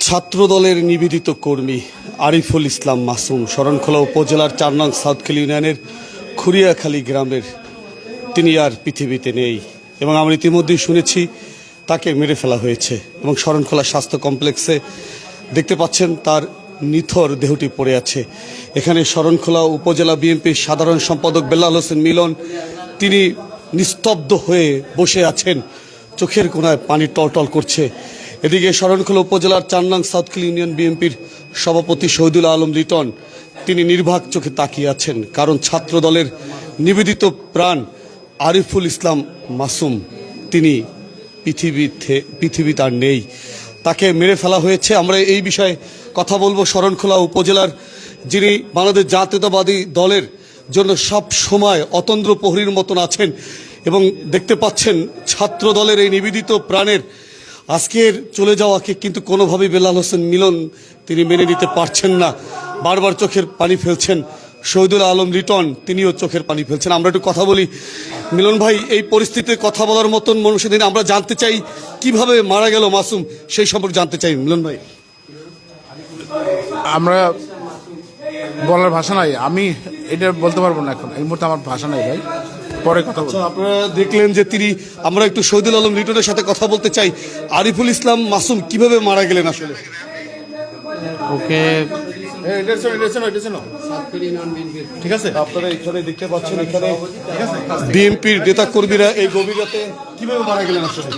ছাত্রদলের নিবেদিত কর্মী আরিফুল ইসলাম মাসুম শরণখোলা উপজেলার ৪ নং সাউথখালী ইউনিয়নের খুরিয়াখালী গ্রামের তিনি আর পৃথিবীতে নেই এবং আমরা ইতিমধ্যেই শুনেছি তাকে মেরে ফেলা হয়েছে এবং শরণখোলা স্বাস্থ্য কমপ্লেক্সে দেখতে পাচ্ছেন তার নিথর দেহটি পড়ে আছে। এখানে শরণখোলা উপজেলা বিএনপির সাধারণ সম্পাদক বেলাল হোসেন মিলন তিনি নিস্তব্ধ হয়ে বসে আছেন, চোখের কোণায় পানি টলটল করছে। এদিকে শরণখোলা উপজেলার ৪ নং সাউথখালী ইউনিয়ন বিএনপির সভাপতি শহীদুল আলম লিটন তিনি নির্বাক চোখে তাকিয়ে আছেন, কারণ ছাত্র দলের নিবেদিত প্রাণ আরিফুল ইসলাম মাসুম তিনি পৃথিবীতে আর নেই, তাকে মেরে ফেলা হয়েছে। আমরা এই বিষয়ে কথা বলবো শরণখোলা উপজেলার যিনি বাংলাদেশ জাতীয়তাবাদী দলের জন্য সব সময় অতন্দ্র প্রহরীর মতন আছেন এবং দেখতে পাচ্ছেন ছাত্র দলের এই নিবেদিত প্রাণের আজকের চলে যাওয়াকে কিন্তু কোনোভাবেই বেলাল হোসেন মিলন তিনি মেনে নিতে পারছেন না, বারবার চোখের পানি ফেলছেন। শহীদুল আলম লিটন তিনিও চোখের পানি ফেলছেন। আমরা একটু কথা বলি। মিলন ভাই, এই পরিস্থিতিতে কথা বলার মতন মানুষের দিন আমরা জানতে চাই কিভাবে মারা গেল মাসুম, সেই সম্পর্কে জানতে চাই। মিলন ভাই, আমরা বলার ভাষা নাই, আমি এটা বলতে পারবো না এখন, এই মুহূর্তে আমার ভাষা নাই ভাই, পরে কথা বলবো। আপনারা দেখলেন যে তিনি, আমরা একটু শহীদুল আলম লিটনের সাথে কথা বলতে চাই। আরিফুল ইসলাম মাসুম কিভাবে মারা গেলেন আসলে? ওকে ঠিক আছে, আপনারা এখানে দেখতে পাচ্ছেন, এখানে বিএনপির নেতা কর্মীরা এই গভীর রাতে কিভাবে মারা গেলেন আসলে?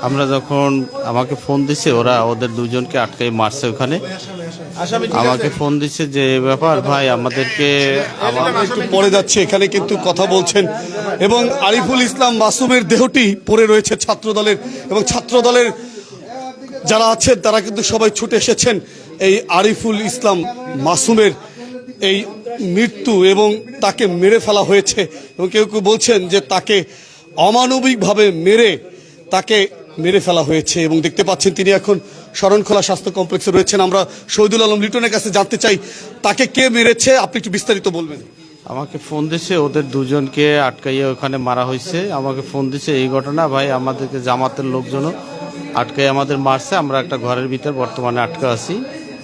আমরা যখন আমাকে ফোন দিছে, ওরা ওদের দুজনকে আটকাই মারছে ওখানে। আমাকে ফোন দিছে যে ব্যাপার ভাই আমাদেরকে, একটু পরে যাচ্ছে, এখানে কিন্তু কথা বলছেন এবং আরিফুল ইসলাম মাসুমের দেহটি পড়ে রয়েছে ছাত্র দলের, এবং ছাত্র দলের যারা আছেন তারা কিন্তু সবাই ছুটে এসেছেন এই আরিফুল ইসলাম মাসুমের এই মৃত্যু এবং তাকে মেরে ফেলা হয়েছে এবং কেউ কেউ বলছেন যে তাকে অমানবিকভাবে তাকে মেরে ফেলা হয়েছে এবং দেখতে পাচ্ছেন তিনি এখন শরণখোলা স্বাস্থ্য কমপ্লেক্সে রয়েছেন। আমরা শহীদুল আলম লিটনের কাছে জানতে চাই তাকে কে মেরেছে, আপনি একটু বিস্তারিত বলবেন। আমাকে ফোন দিছে ওদের দুজনকে আটকাইয়ে ওখানে মারা হয়েছে। আমাকে ফোন দিছে এই ঘটনা, ভাই আমাদেরকে জামাতের লোকজনও আটকাই আমাদের মারছে, আমরা একটা ঘরের ভিতর বর্তমানে আটকা আছি।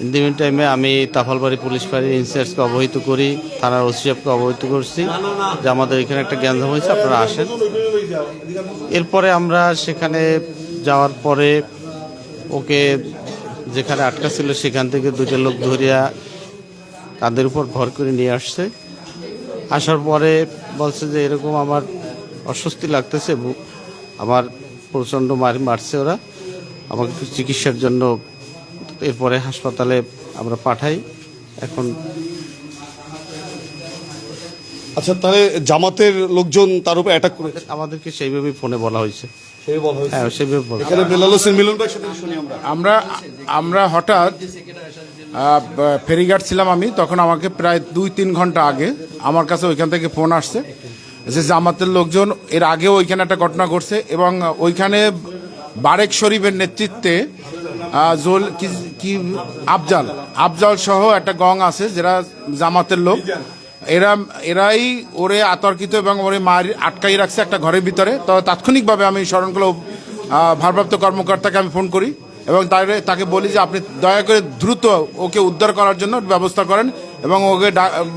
ইন দি মিন টাইমে আমি তাফালবাড়ি পুলিশ ফাঁড়ির ইনচার্জকে অবহিত করি, থানার ওসি সাহেবকে অবহিত করছি যে আমাদের এখানে একটা গ্যাঞ্জাম হয়েছে, আপনারা আসেন। এরপরে আমরা সেখানে যাওয়ার পরে ওকে যেখানে আটকা ছিল সেখান থেকে দুটো লোক ধরিয়া তাদের উপর ভর করে নিয়ে আসছে। আসার পরে বলছে যে এরকম আমার অস্বস্তি লাগতেছে, আমার প্রচণ্ড মারছে ওরা, আমাকে একটু চিকিৎসার জন্য এরপরে হাসপাতালে আমরা পাঠাই। এখন আচ্ছা, তাহলে জামাতের লোকজন তার উপর অ্যাটাক করেছে, আমাদেরকে সেইভাবেই ফোনে বলা হয়েছে। হ্যাঁ, সেইভাবে বলা। এখানে বেলাল হোসেন মিলন ভাই সাথে শুনি আমরা হঠাৎ ফেরিঘাট ছিলাম আমি, তখন আমাকে প্রায় 2-3 ঘন্টা আগে আমার কাছে ওইখান থেকে ফোন আসছে যে জামাতের লোকজন এর আগেও ওইখানে একটা ঘটনা ঘটছে এবং ওইখানে বারেক শরীফের নেতৃত্বে আফজাল সহ একটা গং আছে যারা জামাতের লোক, এরাই ওরে আতর্কিত এবং ওরে আটকাই রাখছে একটা ঘরের ভিতরে। তো তাৎক্ষণিকভাবে আমি শরণখোলা ভারপ্রাপ্ত কর্মকর্তাকে আমি ফোন করি এবং তাকে বলি যে আপনি দয়া করে দ্রুত ওকে উদ্ধার করার জন্য ব্যবস্থা করেন এবং ওকে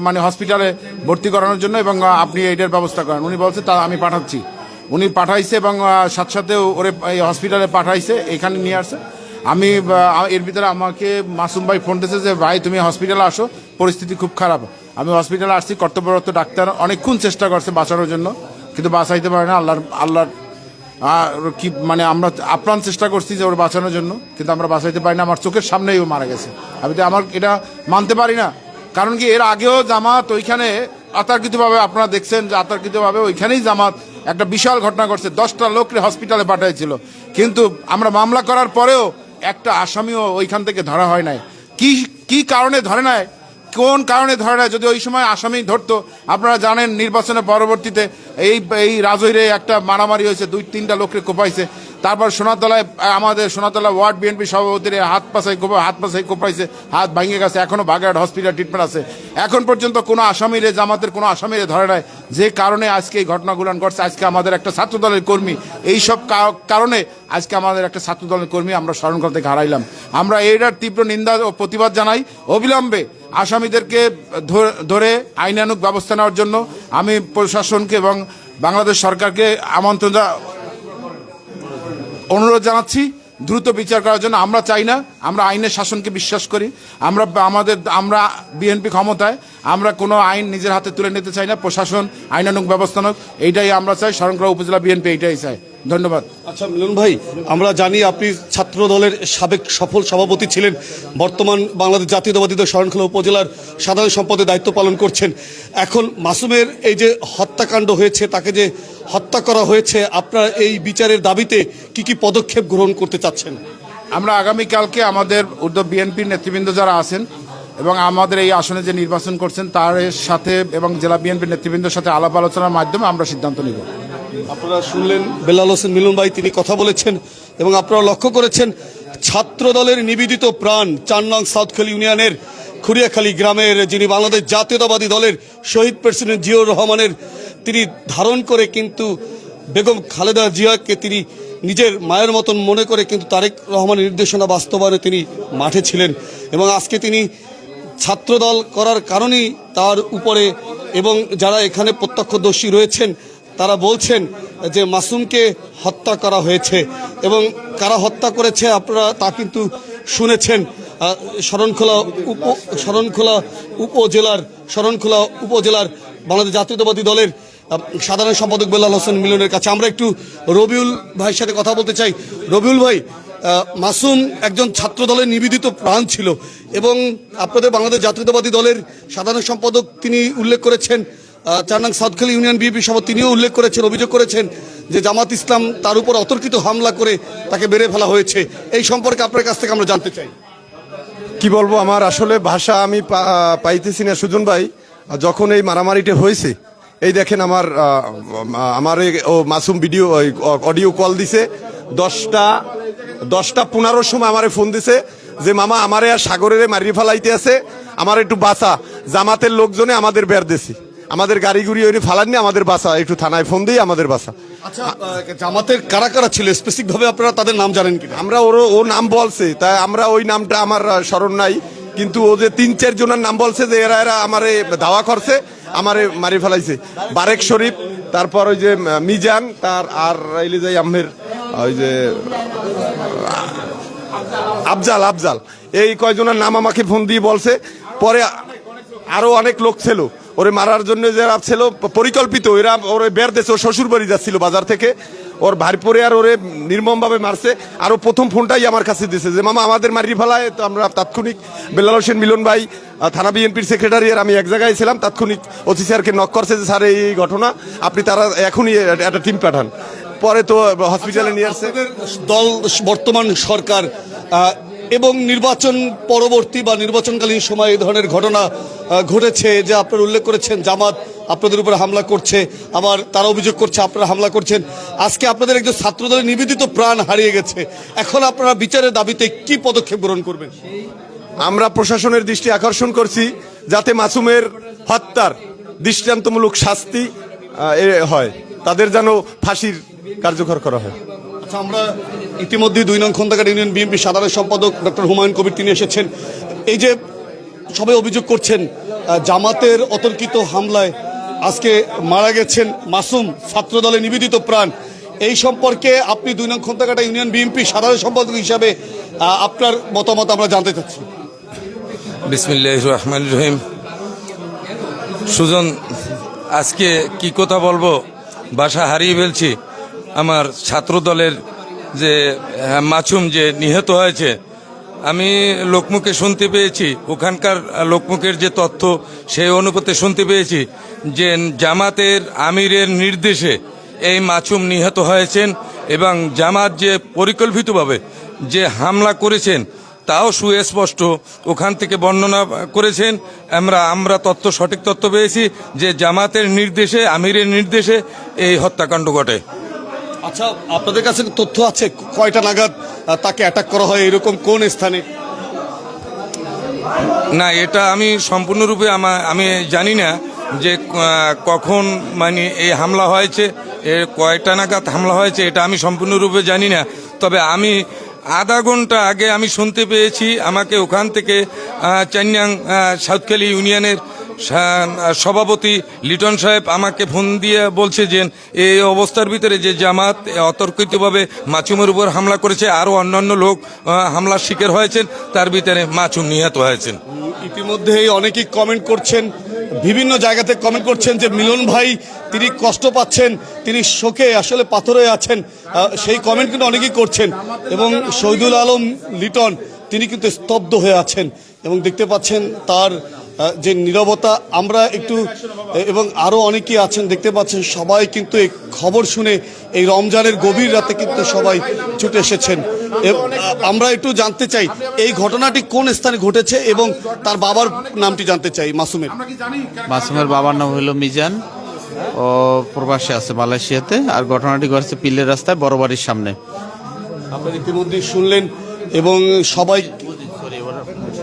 মানে হসপিটালে ভর্তি করানোর জন্য এবং আপনি এইটার ব্যবস্থা করেন। উনি বলছে তা আমি পাঠাচ্ছি। উনি পাঠাইছে এবং সাথে সাথে ওরে এই হসপিটালে পাঠাইছে, এখানে নিয়ে আসছে। আমি এর ভিতরে আমাকে মাসুম ভাই ফোন দিয়েছে যে ভাই তুমি হসপিটালে আসো, পরিস্থিতি খুব খারাপ। আমি হসপিটালে আসছি, কর্তব্যরত ডাক্তার অনেকক্ষণ চেষ্টা করছে বাঁচানোর জন্য, কিন্তু বাঁচাইতে পারে না। আল্লাহর কি মানে আমরা আপ্রাণ চেষ্টা করছি যে ওর বাঁচানোর জন্য, কিন্তু আমরা বাঁচাইতে পারি না। আমার চোখের সামনেই ও মারা গেছে। আমি তো আমার এটা মানতে পারি না, কারণ কি এর আগেও জামাত ওইখানে আতর্কিতভাবে, আপনারা দেখছেন যে আতর্কিতভাবে ওইখানেই জামাত একটা বিশাল ঘটনা ঘটছে, 10টা লোককে হসপিটালে পাঠাইছিল, কিন্তু আমরা মামলা করার পরেও একটা আসামিও ওইখান থেকে ধরা হয় নাই। কি কারণে ধরে নাই, কোন কারণে ধরে নাই? যদি ওই সময় আসামি ধরতো, আপনারা জানেন নির্বাচনের পরবর্তীতে এই রাজৈরে একটা মারামারি হয়েছে, 2-3টা লোককে কোপাইছে, তারপর সোনাতলায় আমাদের সোনাতলা ওয়ার্ড বিএনপি সভাপতির হাত পাশাই কোপাইছে, হাত ভেঙে গেছে, এখনো বাগেরহাট হসপিটাল ট্রিটমেন্ট আছে। এখন পর্যন্ত কোনো আসামিরে, জামাতের কোনো আসামিরে ধরে নাই, যে কারণে আজকে এই ঘটনাগুলো ঘটছে। আজকে আমাদের একটা ছাত্রদলের কর্মী, এই সব কারণে আজকে আমাদের একটা ছাত্রদলের কর্মী আমরা শরণখোলা থেকে হারাইলাম। আমরা এইটার তীব্র নিন্দা ও প্রতিবাদ জানাই। অবিলম্বে আসামিদেরকে ধরে আইনানুগ ব্যবস্থা নেওয়ার জন্য আমি প্রশাসনকে এবং বাংলাদেশ সরকারকে অনুরোধ জানাচ্ছি দ্রুত বিচার করার জন্য। আমরা চাই না, আমরা আইনের শাসনকে বিশ্বাস করি। আমরা বিএনপি ক্ষমতায়, আমরা কোনো আইন নিজের হাতে তুলে নিতে চাই না। প্রশাসন আইনানুগ ব্যবস্থা হোক, এইটাই আমরা চাই। শরণখোলা উপজেলা বিএনপি এইটাই চাই। ধন্যবাদ। আচ্ছা মিলন ভাই, আমরা জানি আপনি ছাত্র দলের সাবেক সফল সভাপতি ছিলেন, বর্তমান বাংলাদেশ জাতীয়তাবাদী দল শরণখোলা উপজেলার সাধারণ সম্পাদকের দায়িত্ব পালন করছেন। এখন মাসুমের এই যে হত্যাকাণ্ড হয়েছে, তাকে যে হত্যা করা হয়েছে, আপনারা এই বিচারের দাবিতে কি কি পদক্ষেপ গ্রহণ করতে চাচ্ছেন? আমরা আগামীকালকে আমাদের বিএনপির নেতৃবৃন্দ যারা আছেন এবং আমাদের এই আসনে যে নির্বাচন করছেন তার সাথে এবং জেলা বিএনপির নেতৃবৃন্দের সাথে আলাপ আলোচনার মাধ্যমে আমরা সিদ্ধান্ত নিব। আপনারা শুনলেন বেলাল হোসেন মিলন ভাই, তিনি কথা বলেছেন এবং আপনারা লক্ষ্য করেছেন ছাত্র দলের নিবেদিত প্রাণ 4 নং সাউথখালী ইউনিয়নের খুরিয়াখালী গ্রামের, যিনি বাংলাদেশ জাতীয়তাবাদী দলের শহীদ প্রেসিডেন্ট জিয়াউর রহমানের তিনি ধারণ করে কিন্তু বেগম খালেদা জিয়াকে তিনি নিজের মায়ের মতন মনে করে কিন্তু তারেক রহমানের নির্দেশনা বাস্তবায়নে তিনি মাঠে ছিলেন। এবং আজকে তিনি ছাত্রদল করার কারণেই তার উপরে এবং যারা এখানে প্রত্যক্ষদর্শী রয়েছেন তারা বলছেন যে মাসুমকে হত্যা করা হয়েছে এবং কারা হত্যা করেছে আপনারা তা কিন্তু শুনেছেন। শরণখোলা উপজেলার বাংলাদেশ জাতীয়তাবাদী দলের সাধারণ সম্পাদক বেলাল হোসেন মিলনের কাছে আমরা একটু রবিউল ভাইয়ের সাথে কথা বলতে চাই। রবিউল ভাই, মাসুম একজন ছাত্র দলের নিবেদিত প্রাণ ছিল এবং আপনাদের বাংলাদেশ জাতীয়তাবাদী দলের সাধারণ সম্পাদক তিনি উল্লেখ করেছেন, 4 নং সাউথখালী ইউনিয়ন বিএনপি সভাপতি তিনিও উল্লেখ করেছেন, অভিযোগ করেছেন যে জামাত ইসলাম তার উপর অতর্কিত হামলা করে তাকে মেরে ফেলা হয়েছে। এই সম্পর্কে আপনার কাছ থেকে আমরা জানতে চাই। কি বলবো, আমার আসলে ভাষা আমি পাইতেছি না সুজন ভাই। যখন এই মারামারিটা হয়েছে, এই দেখেন আমার মাসুম ভিডিও অডিও কল দিছে 10:15 সময় আমারে ফোন দিছে যে মামা আমারে আর সাগরের মারিয়ে ফেলাইতে আছে, আমার একটু বাঁচা, জামাতের লোকজনে আমাদের বের দিছি, আমাদের গাড়ি গুড়ি ওই ফালাননি, আমাদের বাসা, একটু থানায় ফোন দিয়ে আমাদের বাসা। আচ্ছা, জামাতের কারা কারা ছিল স্পেসিফিক ভাবে আপনারা তাদের নাম জানেন কি? আমরা ও নাম বলছে, তাই আমরা ওই নামটা আমার স্মরণ নাই, কিন্তু ও যে 3-4 জনের নাম বলছে যে এরা আমারে ধাওয়া করছে, আমারে মারি ফেলাইছে। বারেক শরীফ, তারপর ওই যে মিজান, তার আর ইলিজাই আহমের ওই যে আফজাল, এই কয়জনের নাম আমাকে ফোন দিয়ে বলছে। পরে আরো অনেক লোক ছিল ওরে মারার জন্য, যারা ছিল পরিকল্পিত, এরা ওরে বের দেশে, ওর শ্বশুর বাড়ি যাচ্ছিল বাজার থেকে, ওর ভাই পরে আর ওরে নির্মমভাবে মারছে। আর ও প্রথম ফোনটাই আমার কাছে দিয়েছে যে মামা আমাদের মারি ফেলায়। তো আমরা তাৎক্ষণিক বেলাল হোসেন মিলন ভাই, থানা বিএনপির সেক্রেটারি আর আমি এক জায়গায় ছিলাম, তাৎক্ষণিক ওসি স্যারকে নক করছে যে স্যার এই ঘটনা, আপনি তারা এখনই একটা টিম পাঠান। পরে তো হসপিটালে নিয়ে আসছে। দল বর্তমান সরকার এবং নির্বাচন পরবর্তী বা নির্বাচনকালীন সময় এই ধরনের ঘটনা ঘটেছে, যে আপনারা উল্লেখ করেছেন জামাত আপনাদের উপরে হামলা করছে, আবার তারা অভিযোগ করছে আপনারা হামলা করছেন। আজকে আপনাদের একজন ছাত্রদলের নিবেদিত প্রাণ হারিয়ে গেছে, এখন আপনারা বিচারের দাবিতে কি পদক্ষেপ গ্রহণ করবেন? আমরা প্রশাসনের দৃষ্টি আকর্ষণ করছি যাতে মাসুমের হত্যার দৃষ্টান্তমূলক শাস্তি হয়, তাদের যেন ফাঁসির কার্যকর করা হয়। আচ্ছা, আমরা ইতিমধ্যে 2 নং খন্দকার ইউনিয়ন বিএনপি সাধারণ সম্পাদক ডক্টর হুমায়ুন কবির তিনি এসেছেন। এই যে সবাই অভিযোগ করছেন জামাতের অতর্কিত হামলায় আজকে মারা গেছেন মাসুম, ছাত্রদলের নিবেদিত প্রাণ, এই সম্পর্কে আপনি 2 নং খন্দকাটা ইউনিয়ন বিএনপি সাধারণ সম্পাদক হিসাবে আপনার মতামত আমরা জানতে চাচ্ছি। বিসমিল্লাহির রহমানির রহিম। সুজন, আজকে কি কথা বলবো, ভাষা হারিয়ে ফেলছি। আমার ছাত্র দলের যে মাসুম যে নিহত হয়েছে, আমি লোকমুখে শুনতে পেয়েছি, ওখানকার লোকমুখের যে তথ্য সেই অনুপাতে শুনতে পেয়েছি যে জামাতের আমিরের নির্দেশে এই মাসুম নিহত হয়েছেন এবং জামাত যে পরিকল্পিতভাবে যে হামলা করেছেন তাও সুস্পষ্ট ওখান থেকে বর্ণনা করেছেন। আমরা সঠিক তথ্য পেয়েছি যে জামাতের নির্দেশে, আমিরের নির্দেশে এই হত্যাকাণ্ড ঘটে। আচ্ছা, আপনাদের কাছে তথ্য আছে কয়টা নাগাদ তাকে অ্যাটাক করা হয়, এরকম কোন স্থানে? না, এটা আমি সম্পূর্ণরূপে আমি জানি না যে কখন মানে এই হামলা হয়েছে, কয়টা নাগাদ হামলা হয়েছে, এটা আমি সম্পূর্ণরূপে জানি না। তবে আমি আধা ঘন্টা আগে আমি শুনতে পেয়েছি, আমাকে ওখান থেকে চান্যাং সাউথখালী ইউনিয়নের সভাপতি লিটন সাহেব আমাকে ফোন দিয়ে বলছে যে এই অবস্থার ভিতরে যে জামাত অতর্কিতভাবে মাসুমের উপর হামলা করেছে, আরও অন্যান্য লোক হামলার শিকার হয়েছেন, তার ভিতরে মাসুম নিহত হয়েছেন। ইতিমধ্যেই অনেকেই কমেন্ট করছেন, বিভিন্ন জায়গাতে কমেন্ট করছেন যে মিলন ভাই তিনি কষ্ট পাচ্ছেন, তিনি শোকে আসলে পাথরে আছেন, সেই কমেন্ট কিন্তু অনেকেই করছেন। এবং শহীদুল আলম লিটন তিনি কিন্তু স্তব্ধ হয়ে আছেন এবং দেখতে পাচ্ছেন তার যে নীরবতা, আমরা একটু এবং আরও অনেকেই আছেন দেখতে পাচ্ছেন, সবাই কিন্তু এই খবর শুনে এই রমজানের গভীর রাতে কিন্তু সবাই ছুটে এসেছেন। আমরা একটু জানতে চাই এই ঘটনাটি কোন স্থানে ঘটেছে এবং তার বাবার নামটি জানতে চাই মাসুমের। মাসুমের বাবার নাম হলো মিজান, ও প্রবাসী আছে মালয়েশিয়াতে, আর ঘটনাটি ঘটছে পিলের রাস্তায় বড় বাড়ির সামনে। আপনারা ইতিমধ্যেই শুনলেন এবং সবাই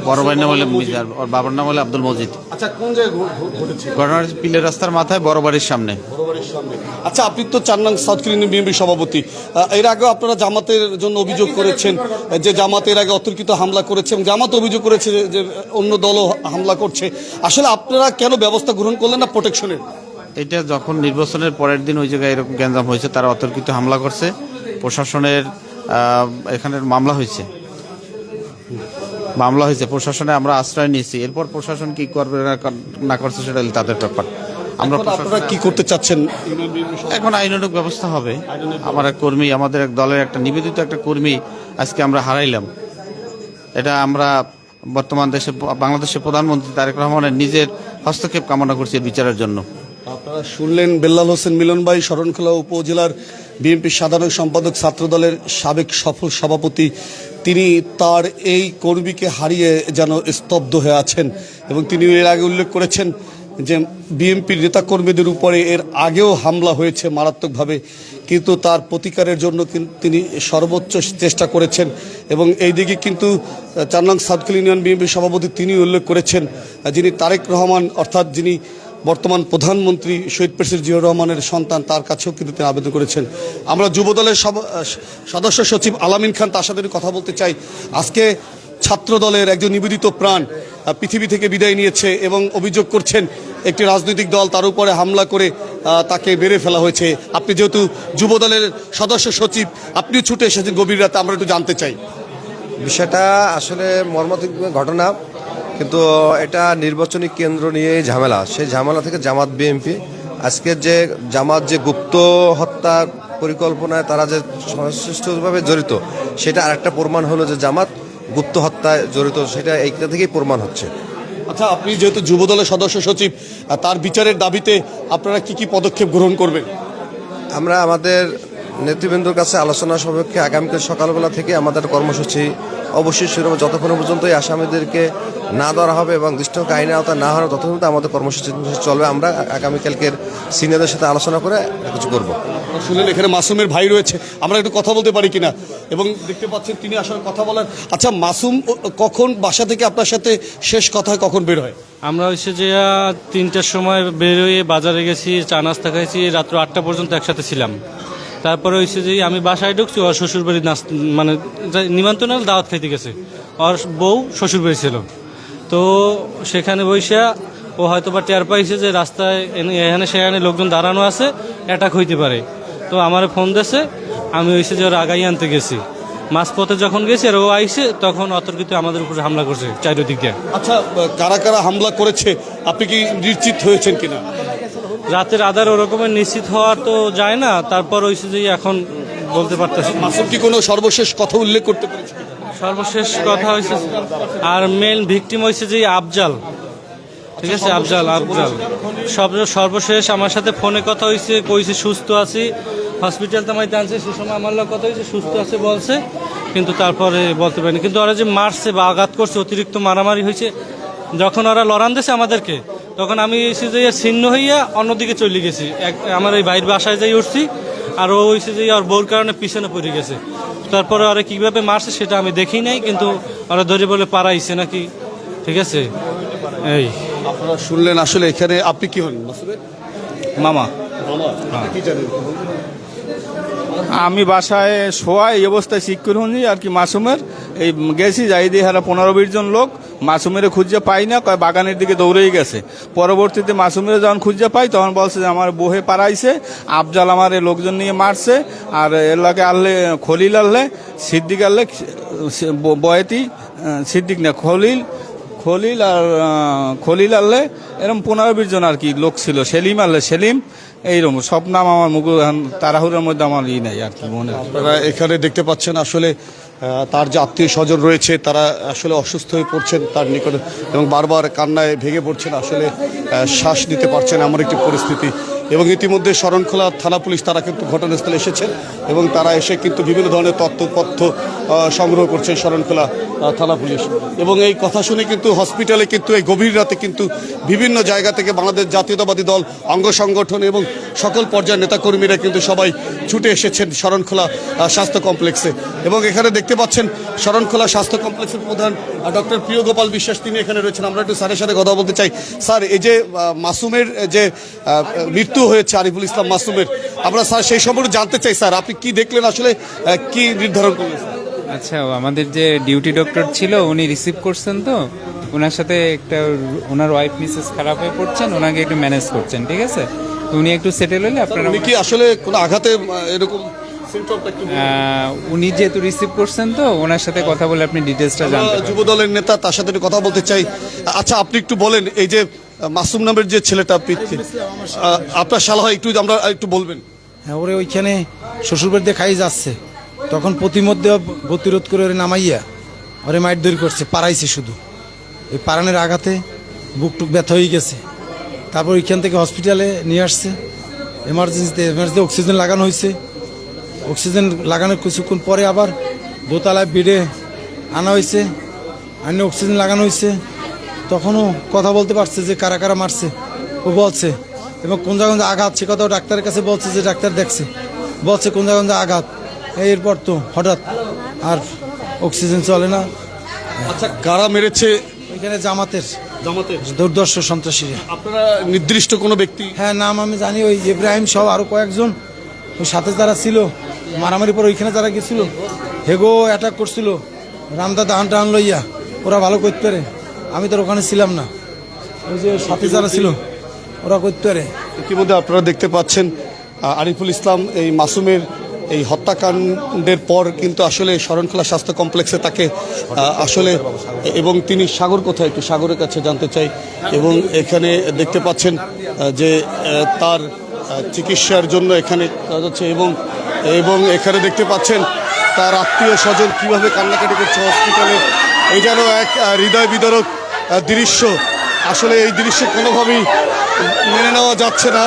বড় ভাইয়ের নাম হলো মিজান, ওর বাবার নাম হলো আব্দুল মজিদ। আচ্ছা, কোন জায়গায় ঘটেছে ঘটনাটি পিলের রাস্তার মাথায় বড় বাড়ির সামনে। আচ্ছা, আপনি তো 4 নং সাউথখালী বিএনপি সভাপতি, এর আগেও আপনারা জামাতের জন্য অভিযোগ করেছেন যে জামাত এর আগে অতর্কিত হামলা করেছে এবং জামাত অভিযোগ করেছে যে অন্য দলও হামলা করছে। আসলে আপনারা কেন ব্যবস্থা গ্রহণ করলেন না প্রোটেকশনের? এটা যখন নির্বাচনের পরের দিন ওই জায়গায় এরকম গ্যাঞ্জাম হয়েছে, তারা অতর্কিত হামলা করছে, প্রশাসনের এখানে মামলা হয়েছে, প্রশাসনে আমরা আশ্রয় নিয়েছি। এরপর প্রশাসন কি করবে না করছে সেটা তাদের ব্যাপার। আপনারা কি করতে চাচ্ছেন? এখন আইনানুগ ব্যবস্থা হবে। আমার এক কর্মী, আমাদের এক দলের একটা নিবেদিত একটা কর্মী আজকে আমরা হারাইলাম। এটা আমরা বর্তমান বাংলাদেশের প্রধানমন্ত্রী তারেক রহমানের নিজের হস্তক্ষেপ কামনা করছি বিচারের জন্য। আপনারা শুনলেন বেল্লাল হোসেন মিলন ভাই, শরণখোলা উপজেলার বিএনপির সাধারণ সম্পাদক, ছাত্রদলের সাবেক সফল সভাপতি। তিনি তার এই কর্মীকে হারিয়ে যেন স্তব্ধ হয়ে আছেন এবং তিনি এর আগে উল্লেখ করেছেন যে বিএনপির নেতাকর্মীদের উপরে এর আগেও হামলা হয়েছে মারাত্মকভাবে, কিন্তু তার প্রতিকারের জন্য তিনি সর্বোচ্চ চেষ্টা করেছেন। এবং এই দিকে কিন্তু 4 নং সাউথখালী ইউনিয়ন বিএনপির সভাপতি তিনি উল্লেখ করেছেন, যিনি তারেক রহমান অর্থাৎ যিনি বর্তমান প্রধানমন্ত্রী শহীদ প্রেসিডেন্ট জিয়াউর রহমানের সন্তান, তার কাছেও কিন্তু তিনি আবেদন করেছেন। আমরা যুবদলের সদস্য সচিব আলামিন খান, তার সাথে কথা বলতে চাই। আজকে ছাত্র দলের একজন নিবেদিত প্রাণ পৃথিবী থেকে বিদায় নিয়েছে এবং অভিযোগ করছেন একটি রাজনৈতিক দল তার উপরে হামলা করে তাকে মেরে ফেলা হয়েছে। আপনি যেহেতু যুবদলের সদস্য সচিব, আপনিও ছুটে এসেছেন গভীর রাতে, আমরা একটু জানতে চাই। বিষয়টা আসলে মর্মান্তিক ঘটনা, কিন্তু এটা নির্বাচনী কেন্দ্র নিয়ে ঝামেলা। সেই ঝামেলা থেকে জামাত বিএনপি আজকের যে জামাত যে গুপ্ত হত্যার পরিকল্পনায় তারা যে সংশ্লিষ্টভাবে জড়িত, সেটা আরেকটা প্রমাণ হলো যে জামাত গুপ্ত হত্যায় জড়িত, সেটা এইটা থেকেই প্রমাণ হচ্ছে। আচ্ছা, আপনি যেহেতু যুবদলের সদস্য সচিব, তার বিচারের দাবিতে আপনারা কি পদক্ষেপ গ্রহণ করবেন? আমরা আমাদের নেতৃবৃন্দর কাছে আলোচনা সাপেক্ষে আগামীকাল সকালবেলা থেকে আমাদের কর্মসূচি অবশ্যই শুরু হবে। যতক্ষণ পর্যন্ত এই আসামিদেরকে না ধরা হবে এবং দৃষ্টান্ত আইনের আওতায় না হওয়া ততক্ষণ আমাদের কর্মসূচি চলবে। আমরা আগামীকালকের সিনিয়রদের সাথে আলোচনা করে কিছু করব। শুনলেন এখানে মাসুমের ভাই রয়েছে, আমরা একটু কথা বলতে পারি কিনা? এবং দেখতে পাচ্ছেন তিনি আসলে কথা বলার। আচ্ছা, মাসুম কখন বাসা থেকে আপনার সাথে শেষ কথা কখন বের হয়? আমরা হচ্ছে যে 3টার সময় বেরোয় বাজারে গেছি, চা নাস্তা খাইছি, রাত্র 8টা পর্যন্ত একসাথে ছিলাম। তারপরে হচ্ছে যে আমি বাসায় ঢুকছি, ওর শ্বশুরবাড়ি মানে নিমন্ত্রণ দাওয়াত খাইতে গেছে, ওর বউ শ্বশুরবাড়ি ছিল। তো সেখানে বসে ও হয়তো বা টের পাইছে যে রাস্তায় এখানে সেখানে লোকজন দাঁড়ানো আছে, অ্যাটাক হইতে পারে। তো আমার ফোন দিয়েছে, আমি হয়েছে যে ওর আগাই আনতে গেছি। মাঝপথে যখন গেছি আর ও আইসে, তখন অতর্কিত আমাদের উপরে হামলা করছে চারিদিক দিয়ে। আচ্ছা, কারা কারা হামলা করেছে আপনি কি নিশ্চিত হয়েছেন কিনা? রাতের আধার ওরকমের নিশ্চিত হওয়ার তো যায় না, তারপর হয়েছে যে এখন বলতে পারতেছি। মাসুম কি কোনো সর্বশেষ কথা উল্লেখ করতে পেরেছে? সর্বশেষ কথা হয়েছে, আর মেন ভিকটিম হয়েছে যে আফজাল, ঠিক আছে, আফজাল সর্বশেষ আমার সাথে ফোনে কথা হয়েছে, কইছে সুস্থ আছি, হসপিটাল তামাইতে আনছে, সে সময় আমার লোক কথা হয়েছে সুস্থ আছে বলছে, কিন্তু তারপরে বলতে পারিনি। কিন্তু ওরা যে মারছে বা আঘাত করছে, অতিরিক্ত মারামারি হয়েছে, যখন ওরা লড়ান দিয়েছে আমাদেরকে, তখন আমি এসে যে ছিন্ন হইয়া অন্যদিকে চলে গেছি। আমার এই ভাইয়ের বাসায় যাই উঠছি, আর ও হয়েছে যে ওর বউর কারণে পিছনে পড়ে গেছে। তারপরে ওরা কীভাবে মারছে সেটা আমি দেখি নাই, কিন্তু ওরা ধরে বলে পাড়াইছে নাকি, ঠিক আছে। এই আপনারা শুনলেন আসলে এখানে আপনি কি হন মাসুমের মামা। কি জানেন? আমি বাসায় শোয়া এই অবস্থায় শিখ করে শুনি আর কি মাসুমের এই গেছি যাই দিয়ে হারা 15-20 জন লোক মাসুমের খুঁজে পাই না, কয় বাগানের দিকে দৌড়েই গেছে। পরবর্তীতে মাসুমের যখন খুঁজে পাই তখন বলছে যে আমার বহে পাড়াইছে, আফজাল আমার এই লোকজন নিয়ে মারছে, আর এর লাগে আনলে খলিল আনলে সিদ্দিক আনলে বয়েতি সিদ্দিক না খলিল আর খলিল আনলে এরকম 15-20 জন আর কি লোক ছিল। সেলিম আনলে সেলিম, এইরকম সব নাম আমার মুখ তাড়াহুড়োর মধ্যে আমার ই নাই আর কি মনে হয়। আপনারা এখানে দেখতে পাচ্ছেন আসলে তার যে আত্মীয় স্বজন রয়েছে তারা আসলে অসুস্থ হয়ে পড়ছেন তার নিকটে এবং বারবার কান্নায় ভেঙে পড়ছেন, আসলে শ্বাস নিতে পারছেন এমন একটি পরিস্থিতি। এবং ইতিমধ্যে শরণখোলা থানা পুলিশ তারা কিন্তু ঘটনাস্থলে এসেছেন এবং তারা এসে কিন্তু বিভিন্ন ধরনের তথ্য সংগ্রহ করছেন শরণখোলা থানা পুলিশ। এবং এই কথা শুনে কিন্তু হসপিটালে কিন্তু এই গভীর রাতে কিন্তু বিভিন্ন জায়গা থেকে বাংলাদেশ জাতীয়তাবাদী দল অঙ্গ সংগঠন এবং সকল পর্যায়ের নেতাকর্মীরা কিন্তু সবাই ছুটে এসেছেন শরণখোলা স্বাস্থ্য কমপ্লেক্সে। এবং এখানে দেখতে পাচ্ছেন শরণখোলা স্বাস্থ্য কমপ্লেক্সের প্রধান ডক্টর প্রিয় গোপাল বিশ্বাস, তিনি এখানে রয়েছেন। আমরা একটু স্যারের সাথে কথা বলতে চাই। স্যার, এই যে মাসুমের যে মৃত্যু হয়েছে আরিফুল ইসলাম মাসুমের, আমরা স্যার সেই সম্পর্কে জানতে চাই। স্যার, আপনি কি দেখলেন, আসলে কি নির্ধারণ করলেন? আচ্ছা, আমাদের যে ডিউটি ডক্টর ছিল উনি রিসিভ করছেন, তো ওনার সাথে একটা ওনার ওয়াইফ মিসেস খারাপ হয়ে পড়ছেন, ওনাকে একটু ম্যানেজ করছেন, ঠিক আছে। তো উনি একটু সেটেল হলে আপনারা উনি কি আসলে কোনো আঘাতে এরকম symptomটা একটু উনি যেহেতু রিসিভ করছেন তো ওনার সাথে কথা বলে আপনি ডিটেলসটা জানতে যুব দলের নেতা, তার সাথে একটু কথা বলতে চাই। আচ্ছা, আপনি একটু বলেন, এই যে মাসুম নামের যে ছেলেটা, আপনার শালা হয়, একটু আমরা একটু বলবেন। হ্যাঁ, ওরে ওইখানে শ্বশুরবাড়ি দিয়ে খাই যাচ্ছে, তখন প্রতিমধ্যে প্রতিরোধ করে ওরে নামাইয়া ওরে মাইট দৌড় করছে, পাড়াইছে শুধু। এই পাড়ানোর আঘাতে বুকটুক ব্যথা হয়ে গেছে। তারপর ওইখান থেকে হসপিটালে নিয়ে আসছে, এমার্জেন্সিতে অক্সিজেন লাগানো হয়েছে। অক্সিজেন লাগানোর কিছুক্ষণ পরে আবার দোতলায় বেডে আনা হয়েছে, আনে অক্সিজেন লাগানো হয়েছে। তখনও কথা বলতে পারছে যে কারা কারা মারছে ও বলছে, এবং কোন জায়গায় আঘাত সে কথাও ডাক্তারের কাছে বলছে, যে ডাক্তার দেখছে বলছে কোন জায়গায় আঘাত। এরপর তো হঠাৎ আর অক্সিজেন চলে না। আচ্ছা, কারা মেরেছে? ওইখানে জামাতের দুর্দর্শ সন্ত্রাসীরা। আপনারা নির্দিষ্ট কোনো ব্যক্তি? হ্যাঁ, নাম আমি জানি, ওই ইব্রাহিম সহ আরো কয়েকজন ওই সাথে যারা ছিল মারামারি পর ওইখানে যারা গেছিল, হেগো অ্যাটাক করছিল রামদা দাহান টাহান লইয়া, ওরা ভালো করতে পারে। আমি তো ওখানে ছিলাম না, ওই যে সাথে যারা ছিল ওরা করতে পারে। ইতিমধ্যে আপনারা দেখতে পাচ্ছেন আরিফুল ইসলাম এই মাসুমের এই হত্যাকাণ্ডের পর কিন্তু আসলে শরণখোলা স্বাস্থ্য কমপ্লেক্সে তাকে আসলে, এবং তিনি সাগর কোথায়, একটু সাগরের কাছে জানতে চাই। এবং এখানে দেখতে পাচ্ছেন যে তার চিকিৎসার জন্য এখানে যাচ্ছে, এবং এখানে দেখতে পাচ্ছেন তার আত্মীয় স্বজন কীভাবে কান্নাকাটি করছে হসপিটালে। এই যেন এক হৃদয় বিদারক দৃশ্য, আসলে এই দৃশ্য কোনোভাবেই মেনে নেওয়া যাচ্ছে না।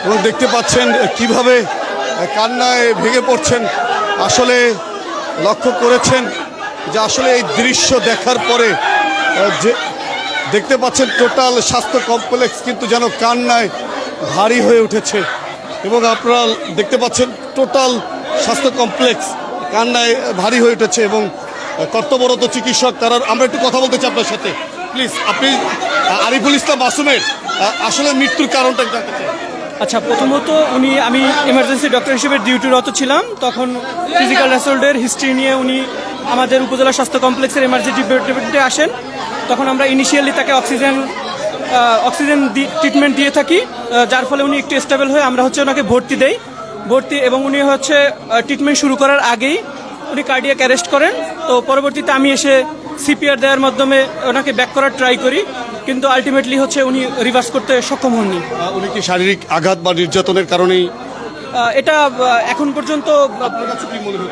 এবং দেখতে পাচ্ছেন কিভাবে কান্নায় ভেঙে পড়ছেন। আসলে লক্ষ্য করেছেন যে আসলে এই দৃশ্য দেখার পরে যে দেখতে পাচ্ছেন টোটাল স্বাস্থ্য কমপ্লেক্স কিন্তু যেন কান্নায় ভারী হয়ে উঠেছে। এবং আপনারা দেখতে পাচ্ছেন টোটাল স্বাস্থ্য কমপ্লেক্স কান্নায় ভারী হয়ে উঠেছে। এবং কর্তব্যরত চিকিৎসক তারা, আমরা একটু কথা বলতে চাই আপনার সাথে, প্লিজ। আপনি আরিফুল ইসলাম মাসুমের আসলে মৃত্যুর কারণটা জানতে চাই। আচ্ছা, প্রথমত আমি এমার্জেন্সি ডক্টর হিসেবে ডিউটিরত ছিলাম, তখন ফিজিক্যাল অ্যাসল্টের হিস্ট্রি নিয়ে উনি আমাদের উপজেলা স্বাস্থ্য কমপ্লেক্সের এমার্জেন্সি ডিপার্টমেন্টে আসেন। তখন আমরা ইনিশিয়ালি তাকে অক্সিজেন ট্রিটমেন্ট দিয়ে থাকি, যার ফলে উনি একটু স্টেবল হয়ে আমরা ওনাকে ভর্তি এবং উনি ট্রিটমেন্ট শুরু করার আগেই উনি কার্ডিয়াক অ্যারেস্ট করেন। তো পরবর্তীতে আমি এসে সিপিআর দেওয়ার মাধ্যমে ওনাকে ব্যাক করার ট্রাই করি, কিন্তু আলটিমেটলি উনি রিভার্স করতে সক্ষম হননি। উনি কি শারীরিক আঘাত বা নির্যাতনের কারণেই? এটা এখন পর্যন্ত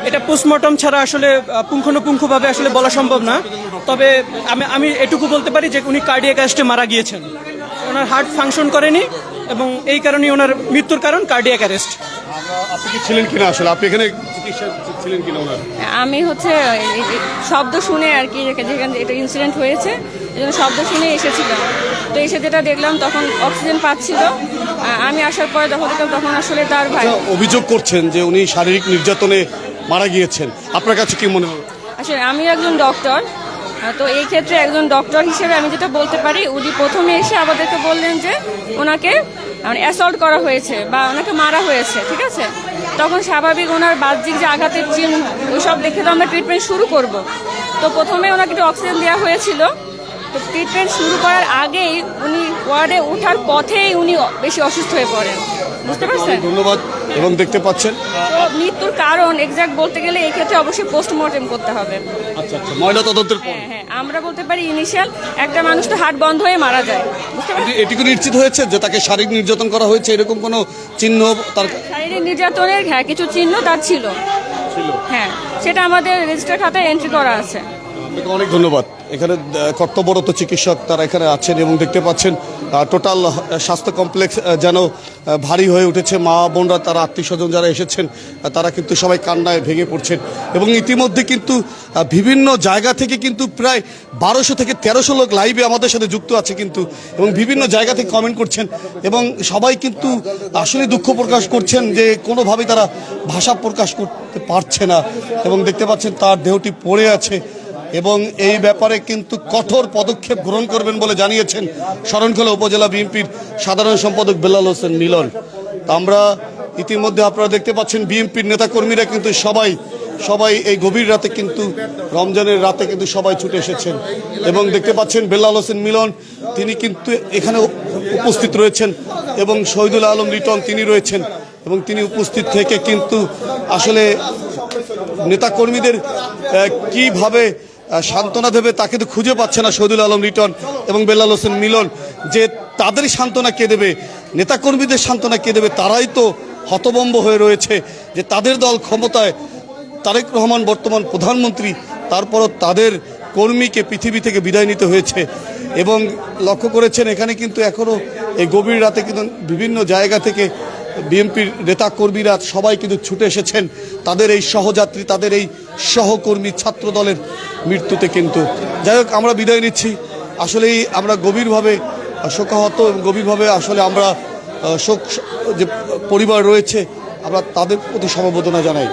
এটা পোস্টমর্টম ছাড়া আসলে পুঙ্খানুপুঙ্খভাবে আসলে বলা সম্ভব না। তবে আমি এটুকু বলতে পারি যে উনি কার্ডিয়াক অ্যারেস্টে মারা গিয়েছেন, ওনার হার্ট ফাংশন করেনি এবং এই কারণেই ওনার মৃত্যুর কারণ কার্ডিয়াক অ্যারেস্ট। আপনি কি ছিলেন কিনা, আসলে আপনি এখানে চিকিৎসা ছিলেন কিনা ওনার? আমি শব্দ শুনে আর কি, যেখানে এটা ইনসিডেন্ট হয়েছে এই জন্য শব্দ শুনে এসেছিলাম। তো এসে যেটা দেখলাম তখন অক্সিজেন পাচ্ছিল। আমি আসার পরে যখন দেখলাম তখন আসলে তার ভাই অভিযোগ করছেন যে উনি শারীরিক নির্যাতনে মারা গিয়েছেন, আপনার কাছে কি মনে হয়? আসলে আমি একজন ডক্টর, তো এই ক্ষেত্রে একজন ডক্টর হিসেবে আমি যেটা বলতে পারি, উনি প্রথমে এসে আমাদেরকে বললেন যে ওনাকে অ্যাসল্ট করা হয়েছে বা ওনাকে মারা হয়েছে, ঠিক আছে। তখন স্বাভাবিক ওনার বাহ্যিক যে আঘাতের চিহ্ন ওইসব দেখে তো আমরা ট্রিটমেন্ট শুরু করব। তো প্রথমে ওনাকে একটু অক্সিজেন দেওয়া হয়েছিল। তো ট্রিটমেন্ট শুরু করার আগেই উনি ওয়ার্ডে ওঠার পথেই উনি বেশি অসুস্থ হয়ে পড়েন, বুঝতে পারছেন? ধন্যবাদ। এবং দেখতে পাচ্ছেন তো মৃত্যুর কারণ এক্সাক্ট বলতে গেলে এই ক্ষেত্রে অবশ্যই পোস্টমর্টেম করতে হবে। আচ্ছা, ময়না তদন্তের পর হ্যাঁ, আমরা বলতে পারি ইনিশিয়াল একটা মানুষ তো হার্ট বন্ধ হয়ে মারা যায়, বুঝতে পারছেন? এটুকু নিশ্চিত হয়েছে যে তাকে শারীরিক নির্যাতন করা হয়েছে, এরকম কোনো চিহ্ন তার? শারীরিক নির্যাতনের কিছু চিহ্ন তার ছিল, হ্যাঁ, সেটা আমাদের রেজিস্টার খাতায় এন্ট্রি করা আছে। আপনাকে অনেক ধন্যবাদ। এখানে কর্তব্যরত চিকিৎসক তারা এখানে আছেন এবং দেখতে পাচ্ছেন টোটাল স্বাস্থ্য কমপ্লেক্স যেন ভারী হয়ে উঠেছে। মা বোনরা, তারা আত্মীয় স্বজন যারা এসেছেন তারা কিন্তু সবাই কান্নায় ভেঙে পড়ছেন এবং ইতিমধ্যে কিন্তু বিভিন্ন জায়গা থেকে কিন্তু প্রায় 1200 থেকে 1300 লোক লাইভে আমাদের সাথে যুক্ত আছে কিন্তু, এবং বিভিন্ন জায়গা থেকে কমেন্ট করছেন এবং সবাই কিন্তু আসলে দুঃখ প্রকাশ করছেন যে কোনোভাবেই তারা ভাষা প্রকাশ করতে পারছে না। এবং দেখতে পাচ্ছেন তার দেহটি পড়ে আছে এবং এই ব্যাপারে কিন্তু কঠোর পদক্ষেপ গ্রহণ করবেন বলে জানিয়েছেন শরণখোলা উপজেলা বিএনপির সাধারণ সম্পাদক বেলাল হোসেন মিলন। তা আমরা ইতিমধ্যে আপনারা দেখতে পাচ্ছেন বিএনপির নেতাকর্মীরা কিন্তু সবাই এই গভীর রাতে কিন্তু রমজানের রাতে কিন্তু সবাই ছুটে এসেছেন এবং দেখতে পাচ্ছেন বেলাল হোসেন মিলন তিনি কিন্তু এখানে উপস্থিত রয়েছেন এবং শহীদুল আলম লিটন তিনি রয়েছেন এবং তিনি উপস্থিত থেকে কিন্তু আসলে নেতাকর্মীদের কিভাবে সান্ত্বনা দেবে তাকে তো খুঁজে পাচ্ছে না শহীদুল আলম লিটন এবং বেলাল হোসেন মিলন, যে তাদের সান্ত্বনা কে দেবে, নেতাকর্মীদের সান্ত্বনা কে দেবে? তারাই তো হতভম্ব হয়ে রয়েছে যে তাদের দল ক্ষমতায়, তারেক রহমান বর্তমান প্রধানমন্ত্রী, তারপরও তাদের কর্মীকে পৃথিবী থেকে বিদায় নিতে হয়েছে। এবং লক্ষ্য করেছেন এখানে কিন্তু এখনও এই গভীর রাতে কিন্তু বিভিন্ন জায়গা থেকে বিএনপির নেতাকর্মীরা সবাই কিন্তু ছুটে এসেছেন তাদের এই সহযাত্রী, তাদের এই সহকর্মী ছাত্র দলের মৃত্যুতে। কিন্তু যাই হোক, আমরা বিদায় নিচ্ছি। আসলেই আমরা গভীরভাবে শোকাহত এবং গভীরভাবে আসলে আমরা শোক যে পরিবার রয়েছে আমরা তাদের প্রতি সমবেদনা জানাই।